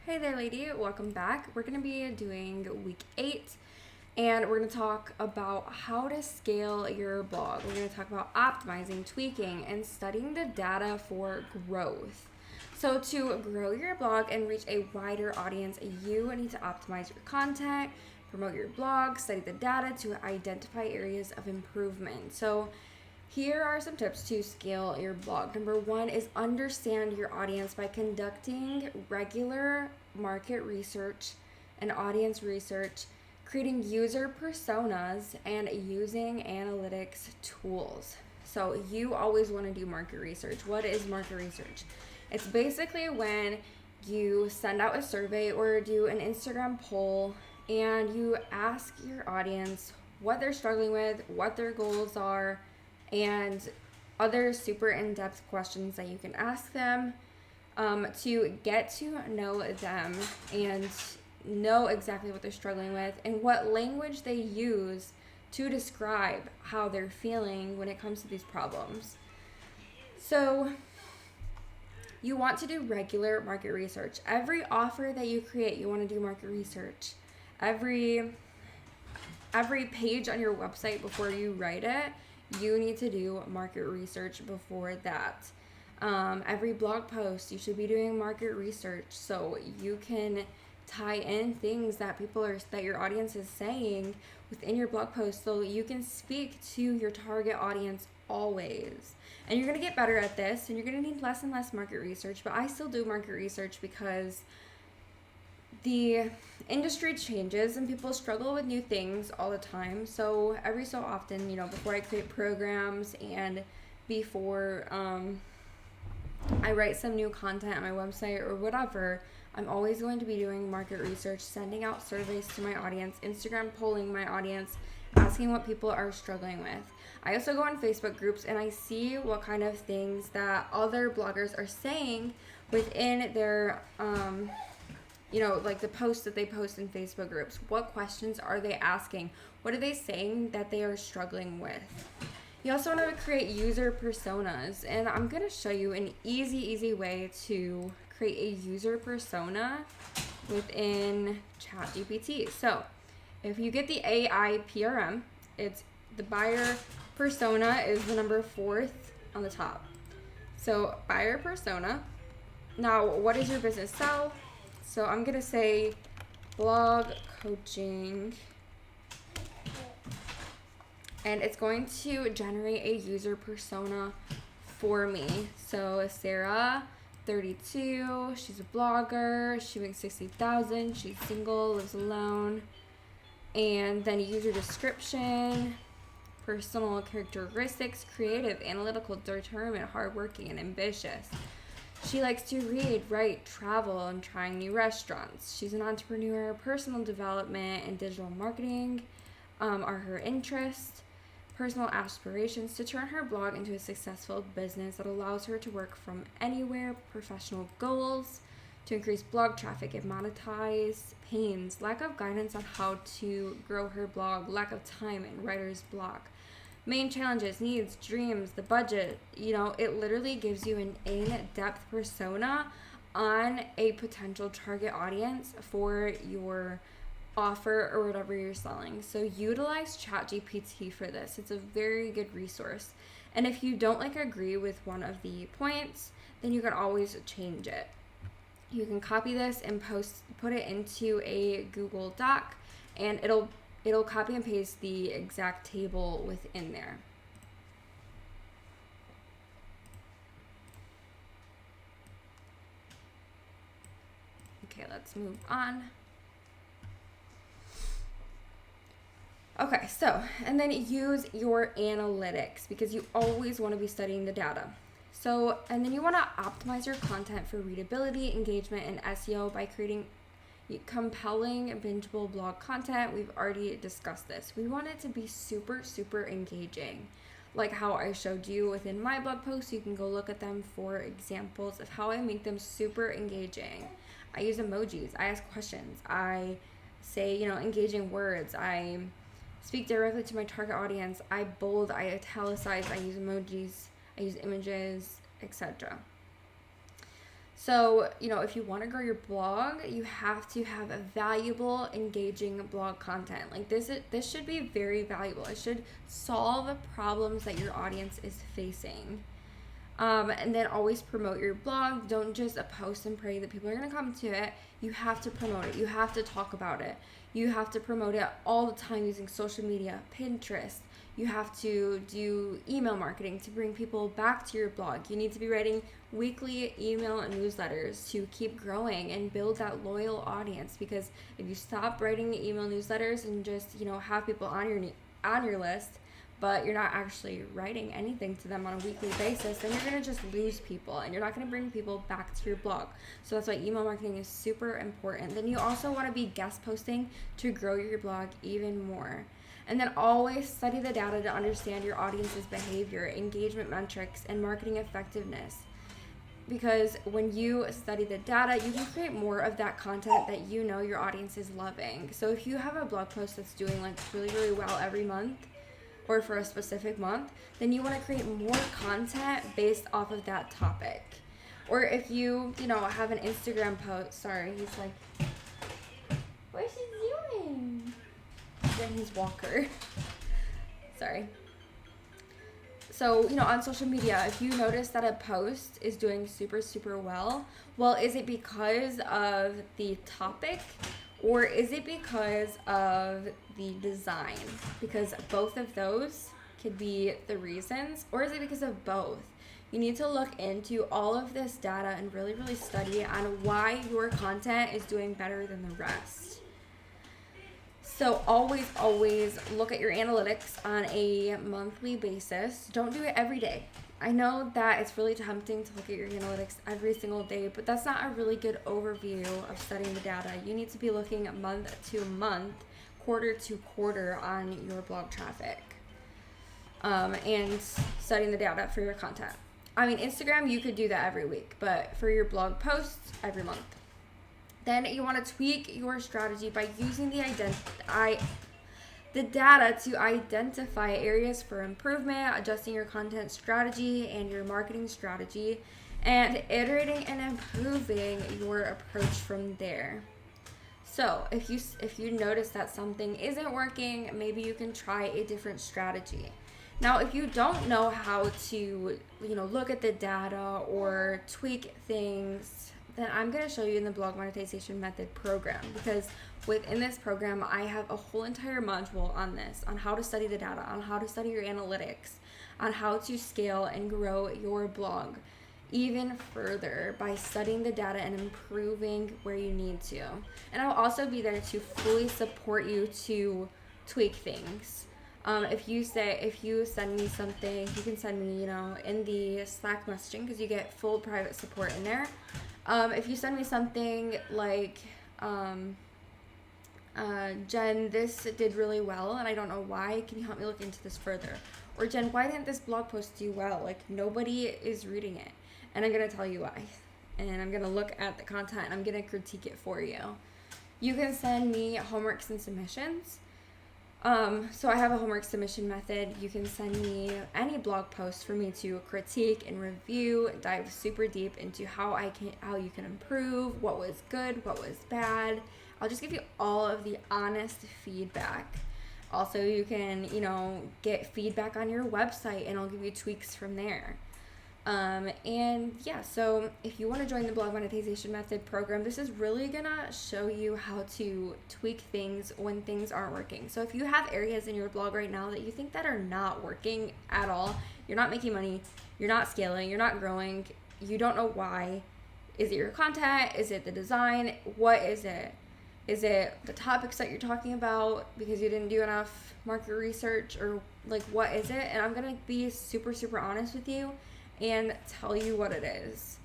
Hey there, lady. Welcome back. We're going to be doing week 8, and we're going to talk about how to scale your blog. We're going to talk about optimizing, tweaking, and studying the data for growth. So to grow your blog and reach a wider audience, you need to optimize your content, promote your blog, study the data to identify areas of improvement. So here are some tips to scale your blog. Number 1 is understand your audience by conducting regular market research and audience research, creating user personas, and using analytics tools. So you always want to do market research. What is market research? It's basically when you send out a survey or do an Instagram poll and you ask your audience what they're struggling with, what their goals are, and other super in-depth questions that you can ask them to get to know them and know exactly what they're struggling with and what language they use to describe how they're feeling when it comes to these problems. So you want to do regular market research. Every offer that you create, you want to do market research. Every page on your website before you write it, you need to do market research before that. Every blog post, you should be doing market research so you can tie in things that that your audience is saying within your blog post, so you can speak to your target audience always. And you're gonna get better at this, and you're gonna need less and less market research. But I still do market research because the industry changes and people struggle with new things all the time. So every so often, before I create programs and before I write some new content on my website or whatever, I'm always going to be doing market research, sending out surveys to my audience, Instagram polling my audience, asking what people are struggling with. I also go on Facebook groups and I see what kind of things that other bloggers are saying within their like the posts that they post in Facebook groups. What questions are they asking? What are they saying that they are struggling with? You also want to create user personas, and I'm going to show you an easy way to create a user persona within ChatGPT. So if you get the AI PRM, it's the buyer persona is the number 4th on the top. So buyer persona. Now, what does your business sell? So I'm going to say blog coaching, and it's going to generate a user persona for me. So Sarah, 32, she's a blogger, she makes $60,000, she's single, lives alone, and then user description, personal characteristics, creative, analytical, determined, hardworking, and ambitious. She likes to read, write, travel, and trying new restaurants. She's an entrepreneur. Personal development and digital marketing are her interests. Personal aspirations to turn her blog into a successful business that allows her to work from anywhere. Professional goals to increase blog traffic and monetize. Pains, lack of guidance on how to grow her blog. Lack of time and writer's block. Main challenges, needs, dreams, the budget. It literally gives you an in-depth persona on a potential target audience for your offer or whatever you're selling. So utilize ChatGPT for this. It's a very good resource. And if you don't agree with one of the points, then you can always change it. You can copy this and put it into a Google Doc, and it'll copy and paste the exact table within there. Okay, let's move on. Okay, so, and then use your analytics because you always want to be studying the data. So, and then you want to optimize your content for readability, engagement, and SEO by creating compelling, bingeable blog content. We've already discussed this. We want it to be super engaging. Like how I showed you within my blog posts, you can go look at them for examples of how I make them super engaging. I use emojis. I ask questions. I say, engaging words. I speak directly to my target audience. I bold, I italicize, I use emojis, I use images, etc. So, if you want to grow your blog, you have to have a valuable, engaging blog content. Like this should be very valuable. It should solve problems that your audience is facing. And then always promote your blog. Don't just post and pray that people are going to come to it. You have to promote it. You have to talk about it. You have to promote it all the time using social media, Pinterest. You have to do email marketing to bring people back to your blog. You need to be writing weekly email newsletters to keep growing and build that loyal audience, because if you stop writing email newsletters and just, have people on your list, but you're not actually writing anything to them on a weekly basis, then you're going to just lose people and you're not going to bring people back to your blog. So that's why email marketing is super important. Then you also want to be guest posting to grow your blog even more. And then always study the data to understand your audience's behavior, engagement metrics, and marketing effectiveness. Because when you study the data, you can create more of that content that your audience is loving. So if you have a blog post that's doing really, really well every month, or for a specific month, then you want to create more content based off of that topic. Or if you, have an Instagram post, sorry, he's like, what's he doing? Then he's Walker. Sorry. So, on social media, if you notice that a post is doing super, super well, is it because of the topic? Or is it because of the design? Because both of those could be the reasons. Or is it because of both? You need to look into all of this data and really, really study on why your content is doing better than the rest. So always, always look at your analytics on a monthly basis. Don't do it every day. I know that it's really tempting to look at your analytics every single day, but that's not a really good overview of studying the data. You need to be looking month to month, quarter to quarter on your blog traffic, and studying the data for your content. Instagram, you could do that every week, but for your blog posts, every month. Then you want to tweak your strategy by using the data to identify areas for improvement, adjusting your content strategy and your marketing strategy, and iterating and improving your approach from there. So if you notice that something isn't working, maybe you can try a different strategy. Now, if you don't know how to, look at the data or tweak things, then I'm going to show you in the Blog Monetization Method program, because within this program, I have a whole entire module on this, on how to study the data, on how to study your analytics, on how to scale and grow your blog even further by studying the data and improving where you need to. And I'll also be there to fully support you to tweak things. If you send me something, you can send me, in the Slack messaging, because you get full private support in there. If you send me something like, Jen, this did really well, and I don't know why. Can you help me look into this further? Or Jen, why didn't this blog post do well? Nobody is reading it. And I'm going to tell you why. And I'm going to look at the content, and I'm going to critique it for you. You can send me homeworks and submissions. So I have a homework submission method. You can send me any blog post for me to critique and review, dive super deep into how you can improve, what was good, what was bad. I'll just give you all of the honest feedback. Also, you can, get feedback on your website, and I'll give you tweaks from there. So if you want to join the Blog Monetization Method program, this is really gonna show you how to tweak things when things aren't working. So if you have areas in your blog right now that you think that are not working at all, you're not making money, you're not scaling, you're not growing, you don't know why. Is it your content? Is it the design? What is it? Is it the topics that you're talking about because you didn't do enough market research, or what is it? And I'm gonna be super, super honest with you and tell you what it is.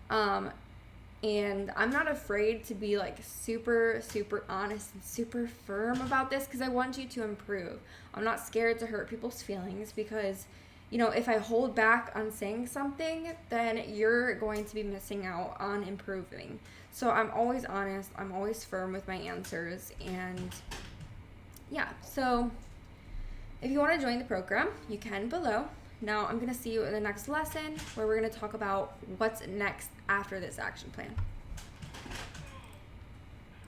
And I'm not afraid to be super, super honest and super firm about this, because I want you to improve. I'm not scared to hurt people's feelings, because, if I hold back on saying something, then you're going to be missing out on improving. So I'm always honest, I'm always firm with my answers, and so if you want to join the program, you can below. Now I'm going to see you in the next lesson where we're going to talk about what's next after this action plan.